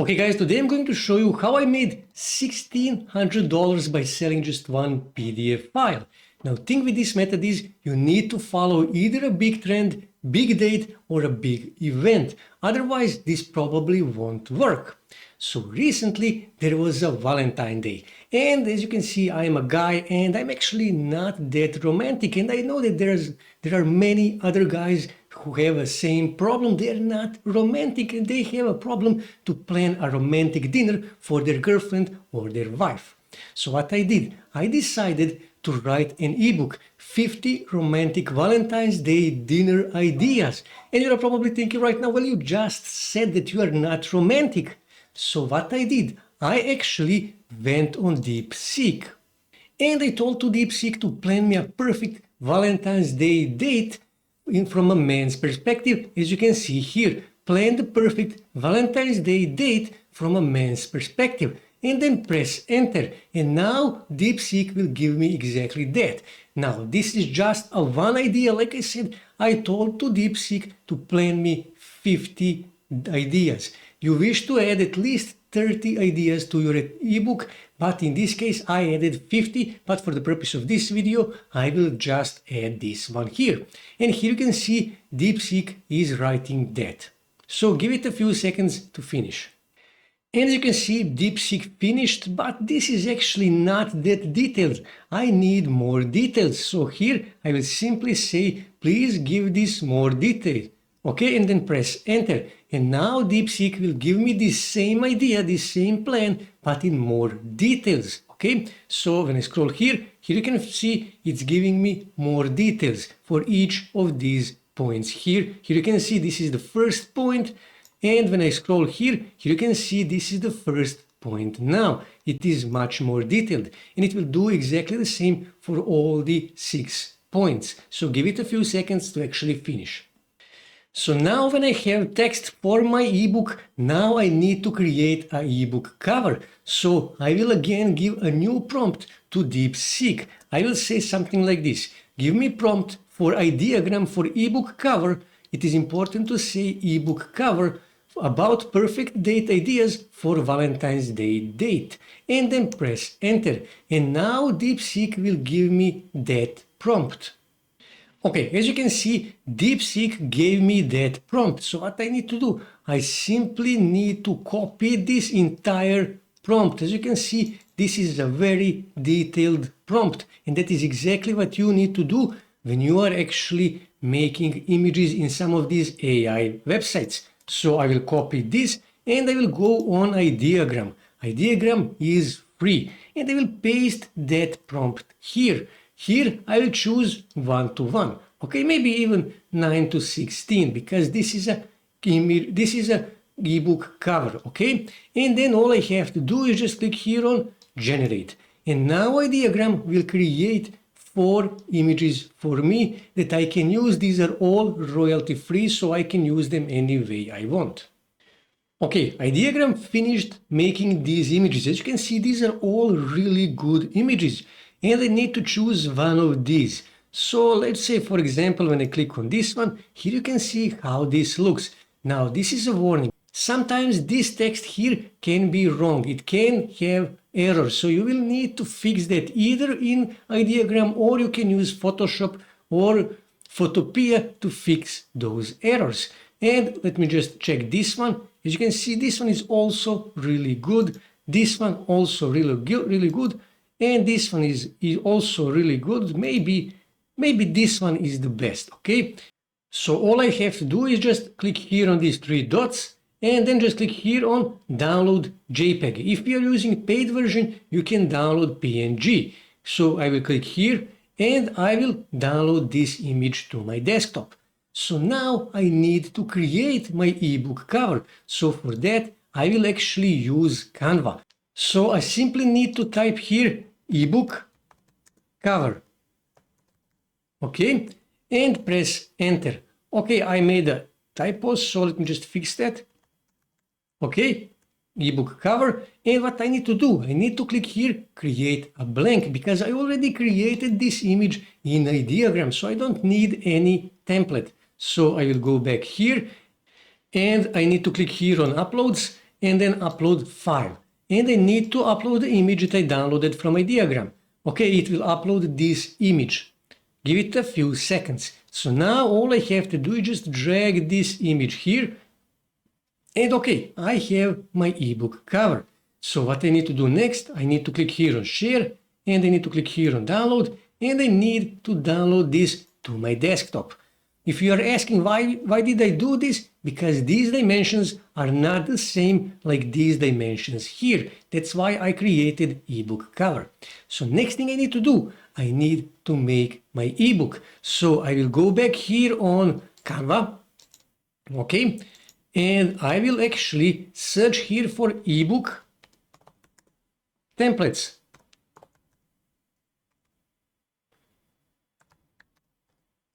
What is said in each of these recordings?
Okay guys, today I'm going to show you how I made $1,600 by selling just one PDF file. Now, thing with this method is you need to follow either a big trend, big date, or a big event. Otherwise, this probably won't work. So recently there was a Valentine's Day, and as you can see, I'm a guy and I'm actually not that romantic, and I know that there are many other guys who have the same problem. They're not romantic and they have a problem to plan a romantic dinner for their girlfriend or their wife. So what I did, I decided to write an ebook, 50 romantic Valentine's Day dinner ideas. And you're probably thinking right now, well, you just said that you are not romantic. So what I did, I actually went on Deepseek. And I told to Deepseek to plan me a perfect Valentine's Day date from a man's perspective. As you can see here, plan the perfect Valentine's Day date from a man's perspective. And then press enter. And now Deepseek will give me exactly that. Now this is just a one idea. Like I said, I told to Deepseek to plan me 50 ideas. You wish to add at least 30 ideas to your ebook, but in this case I added 50, but for the purpose of this video I will just add this one here. And here you can see Deepseek is writing that. So give it a few seconds to finish. And as you can see, Deepseek finished, but this is actually not that detailed. I need more details. So here I will simply say, please give this more detail. Okay, and then press enter. And now Deepseek will give me the same idea, the same plan, but in more details. Okay, so when I scroll here, you can see it's giving me more details for each of these points here. Here you can see this is the first point. And when I scroll here, you can see this is the first point. Now it is much more detailed and it will do exactly the same for all the 6 points. So give it a few seconds to actually finish. So now when I have text for my ebook, now I need to create an ebook cover. So I will again give a new prompt to Deepseek. I will say something like this. Give me prompt for ideagram for ebook cover. It is important to say ebook cover about perfect date ideas for Valentine's Day date. And then press enter. And now Deepseek will give me that prompt. Okay, as you can see, Deepseek gave me that prompt. So what I need to do, I simply need to copy this entire prompt. As you can see, this is a very detailed prompt. And that is exactly what you need to do when you are actually making images in some of these AI websites. So I will copy this and I will go on Ideagram. Ideagram is free. And I will paste that prompt here. Here I will choose 1 to 1, okay, maybe even 9 to 16, because this is a ebook cover, okay? And then all I have to do is just click here on generate. And now Ideagram will create 4 images for me that I can use. These are all royalty free, so I can use them any way I want. Okay, Ideagram finished making these images. As you can see, these are all really good images. And I need to choose one of these. So let's say, for example, when I click on this one, here you can see how this looks. Now, this is a warning. Sometimes this text here can be wrong. It can have errors. So you will need to fix that either in Ideagram, or you can use Photoshop or Photopea to fix those errors. And let me just check this one. As you can see, this one is also really good. This one also really good. And this one is also really good. Maybe this one is the best, okay? So all I have to do is just click here on these 3 dots and then just click here on download JPEG. If you are using paid version, you can download PNG. So I will click here and I will download this image to my desktop. So now I need to create my ebook cover. So for that, I will actually use Canva. So I simply need to type here ebook cover, okay, and press enter. Okay, I made a typo, so let me just fix that. Okay, ebook cover, and what I need to do, I need to click here create a blank, because I already created this image in Ideagram, so I don't need any template. So I will go back here and I need to click here on uploads and then upload file. And I need to upload the image that I downloaded from my diagram. Okay, it will upload this image. Give it a few seconds. So now all I have to do is just drag this image here. And okay, I have my ebook cover. So what I need to do next, I need to click here on share, and I need to click here on download, and I need to download this to my desktop. If you are asking why did I do this? Because these dimensions are not the same like these dimensions here. That's why I created ebook cover. So next thing I need to do, I need to make my ebook. So I will go back here on Canva, okay, and I will actually search here for ebook templates.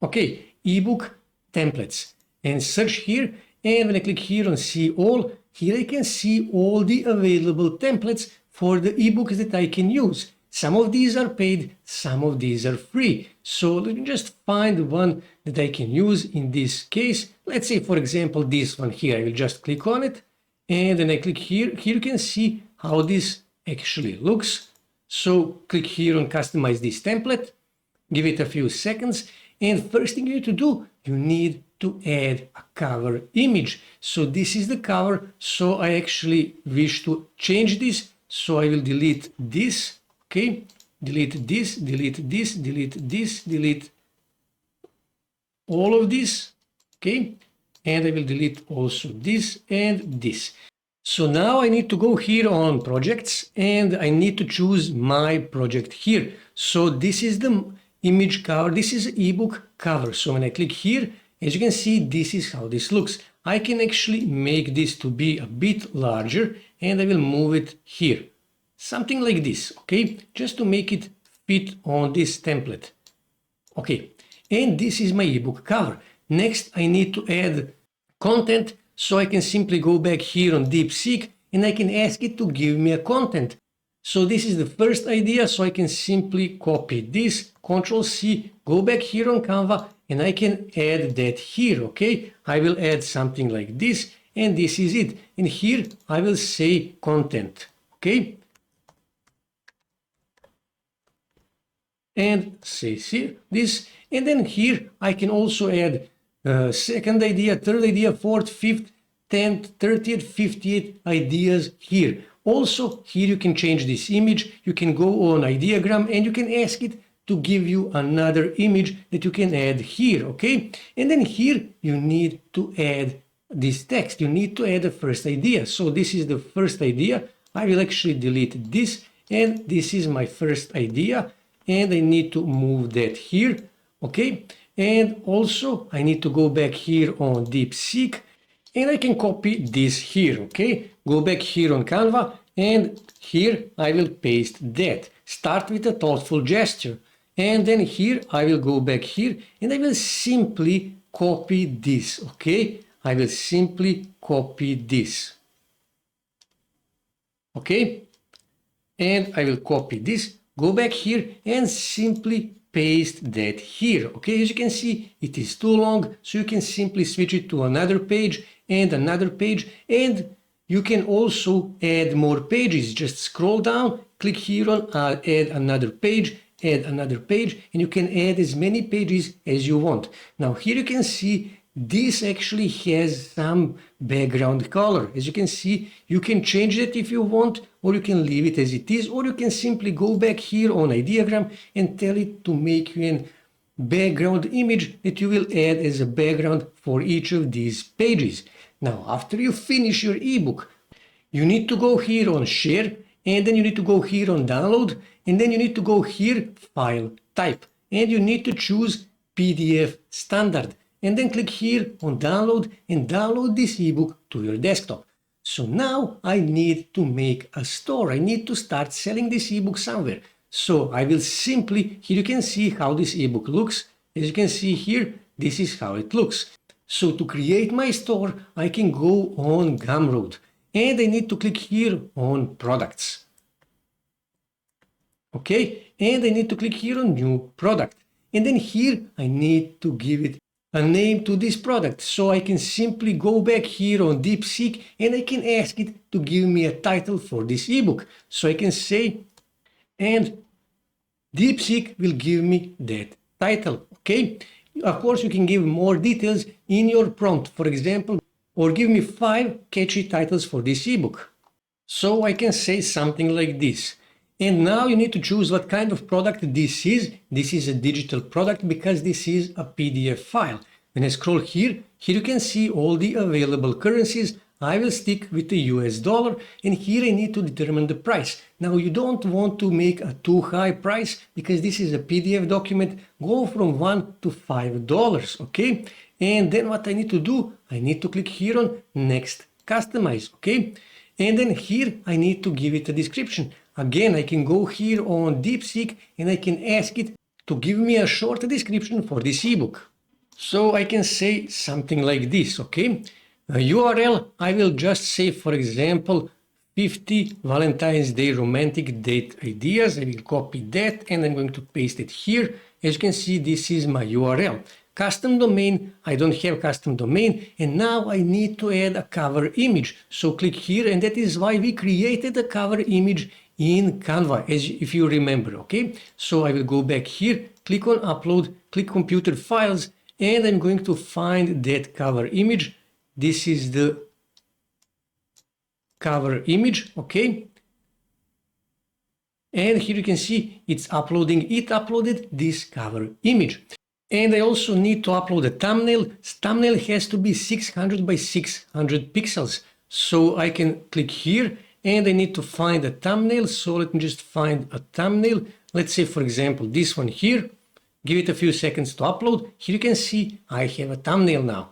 Okay, ebook templates, and search here, and when I click here on see all, here I can see all the available templates for the ebooks that I can use. Some of these are paid, some of these are free. So let me just find one that I can use in this case. Let's say, for example, this one here. I will just click on it, and then I click here. Here you can see how this actually looks. So click here on customize this template, give it a few seconds, and first thing you need to do, you need to add a cover image. So this is the cover, so I actually wish to change this, so I will delete this, okay, delete this, delete this, delete this, delete all of this, okay, and I will delete also this and this. So now I need to go here on projects, and I need to choose my project here. So this is the image cover, this is ebook cover. So when I click here, as you can see, this is how this looks. I can actually make this to be a bit larger, and I will move it here. Something like this, okay? Just to make it fit on this template. Okay, and this is my ebook cover. Next, I need to add content, so I can simply go back here on Deepseek, and I can ask it to give me a content. So this is the first idea, so I can simply copy this, Ctrl C, go back here on Canva, and I can add that here, okay? I will add something like this, and this is it. And here I will say content, okay? And say this, and then here I can also add second idea, third idea, fourth, fifth, 10th, 30th, 50th ideas here. Also, here you can change this image, you can go on ideogram, and you can ask it to give you another image that you can add here, okay? And then here you need to add this text, you need to add the first idea. So this is the first idea. I will actually delete this, and this is my first idea, and I need to move that here, okay? And also I need to go back here on Deepseek, and I can copy this here, okay? Go back here on Canva, and here I will paste that. Start with a thoughtful gesture. And then here I will go back here, and I will simply copy this, okay? I will simply copy this. Okay? And I will copy this, go back here, and simply paste that here, okay? As you can see, it is too long, so you can simply switch it to another page, and and you can also add more pages. Just scroll down, click here on add another page, and you can add as many pages as you want. Now here you can see this actually has some background color. As you can see, you can change it if you want, or you can leave it as it is, or you can simply go back here on ideogram and tell it to make you a background image that you will add as a background for each of these pages. Now, after you finish your ebook, you need to go here on share, and then you need to go here on download, and then you need to go here file type, and you need to choose PDF standard, and then click here on download and download this ebook to your desktop. So now I need to make a store. I need to start selling this ebook somewhere. So I will simply, here you can see how this ebook looks. As you can see here, this is how it looks. So to create my store, I can go on Gumroad, and I need to click here on products. Okay, and I need to click here on new product. And then here I need to give it a name to this product. So I can simply go back here on Deepseek and I can ask it to give me a title for this ebook. So I can say, and Deepseek will give me that title, okay? Of course, you can give more details in your prompt, for example, or give me 5 catchy titles for this ebook. So I can say something like this. And now you need to choose what kind of product this is. This is a digital product because this is a PDF file. When I scroll here you can see all the available currencies. I will stick with the US dollar, and here I need to determine the price. Now you don't want to make a too high price because this is a PDF document. Go from $1 to $5, okay? And then what I need to do, I need to click here on Next Customize, okay? And then here I need to give it a description. Again, I can go here on Deepseek and I can ask it to give me a short description for this ebook. So I can say something like this, okay? A URL, I will just say, for example, 50 Valentine's Day romantic date ideas. I will copy that and I'm going to paste it here. As you can see, this is my URL. Custom domain, I don't have custom domain, and now I need to add a cover image. So click here, and that is why we created a cover image in Canva, if you remember, okay? So I will go back here, click on upload, click computer files, and I'm going to find that cover image. This is the cover image, okay? And here you can see it's uploading. It uploaded this cover image. And I also need to upload a thumbnail. Thumbnail has to be 600 by 600 pixels. So I can click here and I need to find a thumbnail. So let me just find a thumbnail. Let's say, for example, this one here. Give it a few seconds to upload. Here you can see I have a thumbnail now.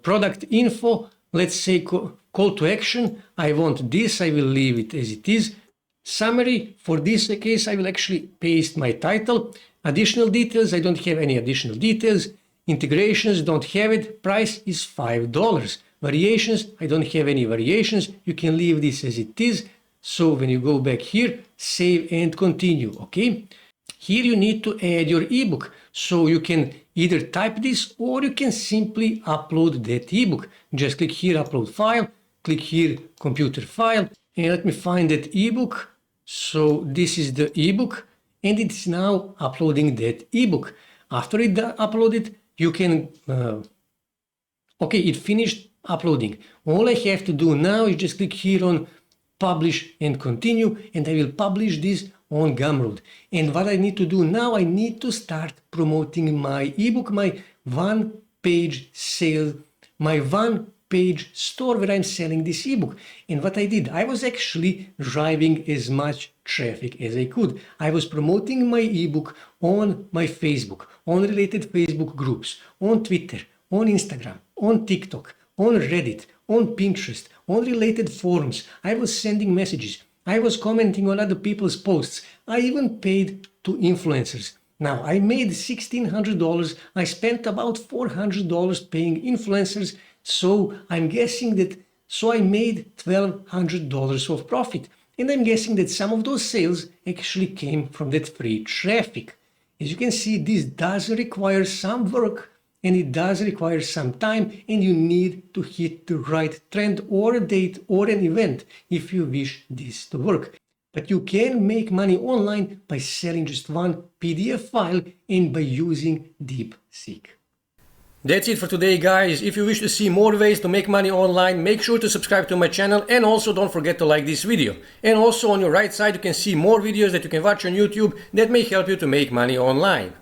Product info, let's say call to action. I want this, I will leave it as it is. Summary, for this case, I will actually paste my title. Additional details, I don't have any additional details. Integrations, don't have it. Price is $5. Variations, I don't have any variations. You can leave this as it is. So when you go back here, save and continue, okay? Here you need to add your ebook. So you can either type this or you can simply upload that ebook. Just click here, upload file, click here, computer file, and let me find that ebook. So this is the ebook, and it's now uploading that ebook. After it uploaded, you can, okay, it finished uploading. All I have to do now is just click here on publish and continue, and I will publish this on Gumroad. And what I need to do now, I need to start promoting my ebook, my one-page sale, my one-page store where I'm selling this ebook. And what I did, I was actually driving as much traffic as I could. I was promoting my ebook on my Facebook, on related Facebook groups, on Twitter, on Instagram, on TikTok, on Reddit, on Pinterest, on related forums. I was sending messages. I was commenting on other people's posts. I even paid to influencers. Now, I made $1,600. I spent about $400 paying influencers. So I'm guessing that, so I made $1,200 of profit. And I'm guessing that some of those sales actually came from that free traffic. As you can see, this does require some work, and it does require some time, and you need to hit the right trend or a date or an event if you wish this to work. But you can make money online by selling just one PDF file and by using Deepseek. That's it for today, guys. If you wish to see more ways to make money online, make sure to subscribe to my channel, and also don't forget to like this video. And also on your right side you can see more videos that you can watch on YouTube that may help you to make money online.